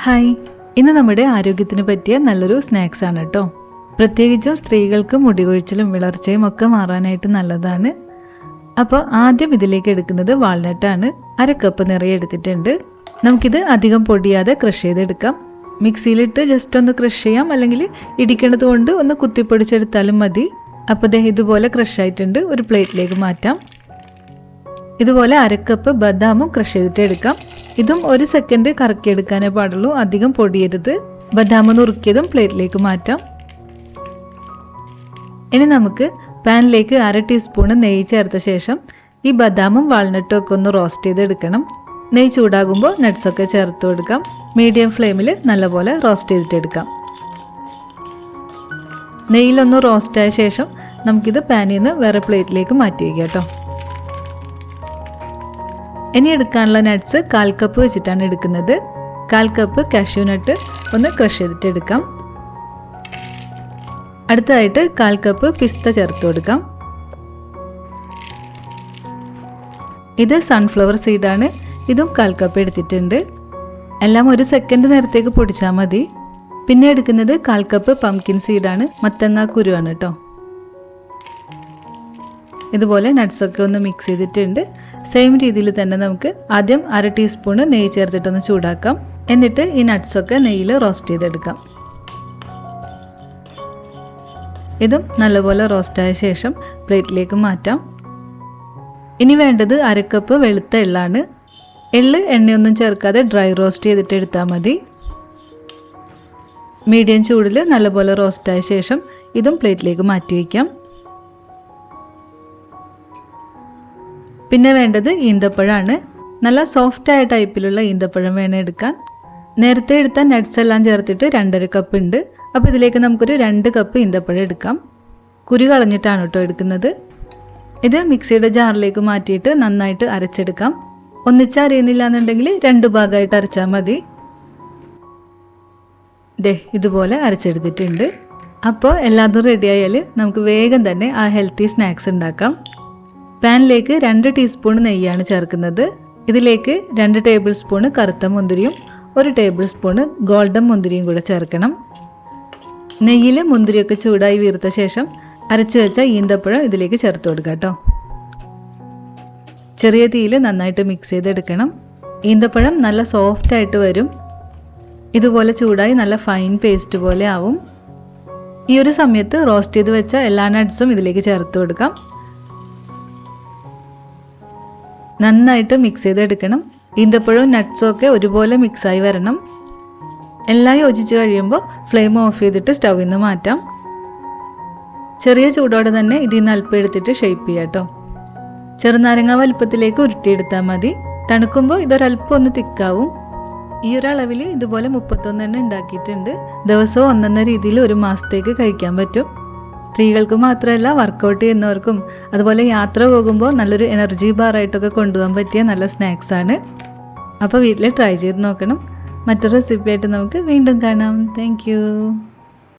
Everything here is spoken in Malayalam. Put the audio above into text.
ഹായ്, ഇന്ന് നമ്മുടെ ആരോഗ്യത്തിന് പറ്റിയ നല്ലൊരു സ്നാക്സ് ആണ് കേട്ടോ. പ്രത്യേകിച്ചും സ്ത്രീകൾക്ക് മുടികൊഴിച്ചിലും വിളർച്ചയും ഒക്കെ മാറാനായിട്ട് നല്ലതാണ്. അപ്പോൾ ആദ്യം ഇതിലേക്ക് എടുക്കുന്നത് വാൾനട്ടാണ്. 1/2 കപ്പ് നിറയെ എടുത്തിട്ടുണ്ട്. നമുക്കിത് അധികം പൊടിയാതെ ക്രഷ് ചെയ്തെടുക്കാം. മിക്സിയിലിട്ട് ജസ്റ്റ് ഒന്ന് ക്രഷ് ചെയ്യാം, അല്ലെങ്കിൽ ഇടിക്കണത് കൊണ്ട് ഒന്ന് കുത്തിപ്പൊടിച്ചെടുത്താലും മതി. അപ്പോൾ ഇതുപോലെ ക്രഷ് ആയിട്ടുണ്ട്. ഒരു പ്ലേറ്റിലേക്ക് മാറ്റാം. ഇതുപോലെ 1/2 കപ്പ് ബദാമും ക്രഷ് ചെയ്തിട്ട് എടുക്കാം. ഇതും 1 സെക്കൻഡ് കറക്കിയെടുക്കാനേ പാടുള്ളൂ, അധികം പൊടിയരുത്. ബദാം നുറുക്കിയതും പ്ലേറ്റിലേക്ക് മാറ്റാം. ഇനി നമുക്ക് പാനിലേക്ക് 1/2 ടീസ്പൂൺ നെയ്യ് ചേർത്ത ശേഷം ഈ ബദാമും വാൾനട്ടും ഒക്കെ ഒന്ന് റോസ്റ്റ് ചെയ്തെടുക്കണം. നെയ്യ് ചൂടാകുമ്പോൾ നട്ട്സൊക്കെ ചേർത്ത് കൊടുക്കാം. മീഡിയം ഫ്ലെയിമിൽ നല്ലപോലെ റോസ്റ്റ് ചെയ്തിട്ടെടുക്കാം. നെയ്യിലൊന്ന് റോസ്റ്റായ ശേഷം നമുക്കിത് പാനിൽ നിന്ന് വേറെ പ്ലേറ്റിലേക്ക് മാറ്റി വയ്ക്കാം കേട്ടോ. ഇനി എടുക്കാനുള്ള നട്ട്സ് 1/4 കപ്പ് വെച്ചിട്ടാണ് എടുക്കുന്നത്. 1/4 കപ്പ് കാഷ്യൂ നട്ട് ഒന്ന് ക്രഷ് ചെയ്തിട്ട് എടുക്കാം. അടുത്തതായിട്ട് 1/4 കപ്പ് പിസ്ത ചേർത്ത് കൊടുക്കാം. ഇത് സൺഫ്ലവർ സീഡാണ്. ഇതും 1/4 കപ്പ് എടുത്തിട്ടുണ്ട്. എല്ലാം 1 സെക്കൻഡ് നേരത്തേക്ക് പൊടിച്ചാൽ മതി. പിന്നെ എടുക്കുന്നത് 1/4 കപ്പ് പംകിൻ സീഡാണ്. മത്തങ്ങ കുരുവാണ് കേട്ടോ. ഇതുപോലെ നട്ട്സൊക്കെ ഒന്ന് മിക്സ് ചെയ്തിട്ടുണ്ട്. സെയിം രീതിയിൽ തന്നെ നമുക്ക് ആദ്യം 1/2 ടീസ്പൂൺ നെയ്യ് ചേർത്തിട്ടൊന്ന് ചൂടാക്കാം. എന്നിട്ട് ഈ നട്ട്സൊക്കെ നെയ്യിൽ റോസ്റ്റ് ചെയ്തെടുക്കാം. ഇതും നല്ലപോലെ റോസ്റ്റായ ശേഷം പ്ലേറ്റിലേക്ക് മാറ്റാം. ഇനി വേണ്ടത് 1/2 കപ്പ് വെളുത്ത എള്ളാണ്. എള്ള് എണ്ണയൊന്നും ചേർക്കാതെ ഡ്രൈ റോസ്റ്റ് ചെയ്തിട്ട് എടുത്താൽ മതി. മീഡിയം ചൂടിൽ നല്ലപോലെ റോസ്റ്റായ ശേഷം ഇതും പ്ലേറ്റിലേക്ക് മാറ്റി വയ്ക്കാം. പിന്നെ വേണ്ടത് ഈന്തപ്പഴമാണ്. നല്ല സോഫ്റ്റായ ടൈപ്പിലുള്ള ഈന്തപ്പഴം വേണം എടുക്കാൻ. നേരത്തെ എടുത്ത നട്ട്സ് എല്ലാം ചേർത്തിട്ട് 2.5 കപ്പ് ഉണ്ട്. അപ്പോൾ ഇതിലേക്ക് നമുക്കൊരു 2 കപ്പ് ഈന്തപ്പഴം എടുക്കാം. കുരു കളഞ്ഞിട്ടാണ് കേട്ടോ എടുക്കുന്നത്. ഇത് മിക്സിയുടെ ജാറിലേക്ക് മാറ്റിയിട്ട് നന്നായിട്ട് അരച്ചെടുക്കാം. ഒന്നിച്ച് അരിയുന്നില്ല എന്നുണ്ടെങ്കിൽ 2 ഭാഗമായിട്ട് അരച്ചാൽ മതി. ഇതുപോലെ അരച്ചെടുത്തിട്ടുണ്ട്. അപ്പോൾ എല്ലാതും റെഡി ആയാൽ നമുക്ക് വേഗം തന്നെ ആ ഹെൽത്തി സ്നാക്സ് ഉണ്ടാക്കാം. പാനിലേക്ക് 2 ടീസ്പൂൺ നെയ്യാണ് ചേർക്കുന്നത്. ഇതിലേക്ക് 2 ടേബിൾ സ്പൂൺ കറുത്ത മുന്തിരിയും 1 ടേബിൾ സ്പൂൺ ഗോൾഡൻ മുന്തിരിയും കൂടെ ചേർക്കണം. നെയ്യിൽ മുന്തിരിയൊക്കെ ചൂടായി വീർത്ത ശേഷം അരച്ചു വെച്ച ഈന്തപ്പഴം ഇതിലേക്ക് ചേർത്ത് കൊടുക്കാം കേട്ടോ. ചെറിയ തീയിൽ നന്നായിട്ട് മിക്സ് ചെയ്തെടുക്കണം. ഈന്തപ്പഴം നല്ല സോഫ്റ്റ് ആയിട്ട് വരും. ഇതുപോലെ ചൂടായി നല്ല ഫൈൻ പേസ്റ്റ് പോലെ ആവും. ഈ ഒരു സമയത്ത് റോസ്റ്റ് ചെയ്ത് വെച്ച എല്ലാ നട്ട്സും ഇതിലേക്ക് ചേർത്ത് കൊടുക്കാം. നന്നായിട്ട് മിക്സ് ചെയ്തെടുക്കണം. ഈന്തപ്പഴവും നട്ട്സും ഒക്കെ ഒരുപോലെ മിക്സായി വരണം. എല്ലാം യോജിച്ച് കഴിയുമ്പോൾ ഫ്ലെയിം ഓഫ് ചെയ്തിട്ട് സ്റ്റൗവിൽ നിന്ന് മാറ്റാം. ചെറിയ ചൂടോടെ തന്നെ ഇതിൽ നിന്ന് അല്പം എടുത്തിട്ട് ഷേപ്പ് ചെയ്യാം കേട്ടോ. ചെറുനാരങ്ങ വലുപ്പത്തിലേക്ക് ഉരുട്ടിയെടുത്താൽ മതി. തണുക്കുമ്പോൾ ഇതൊരല്പം ഒന്ന് തിക്കാവും. ഈ ഒരു അളവിൽ ഇതുപോലെ 31 എണ്ണം ഉണ്ടാക്കിയിട്ടുണ്ട്. ദിവസവും ഒന്നെന്ന രീതിയിൽ 1 മാസത്തേക്ക് കഴിക്കാൻ പറ്റും. സ്ത്രീകൾക്ക് മാത്രമല്ല, വർക്കൗട്ട് ചെയ്യുന്നവർക്കും അതുപോലെ യാത്ര പോകുമ്പോൾ നല്ലൊരു എനർജി ബാറായിട്ടൊക്കെ കൊണ്ടുപോകാൻ പറ്റിയ നല്ല സ്നാക്സ് ആണ്. അപ്പോൾ വീട്ടിൽ ട്രൈ ചെയ്ത് നോക്കണം. മറ്റൊരു റെസിപ്പി ആയിട്ട് നമുക്ക് വീണ്ടും കാണാം. താങ്ക്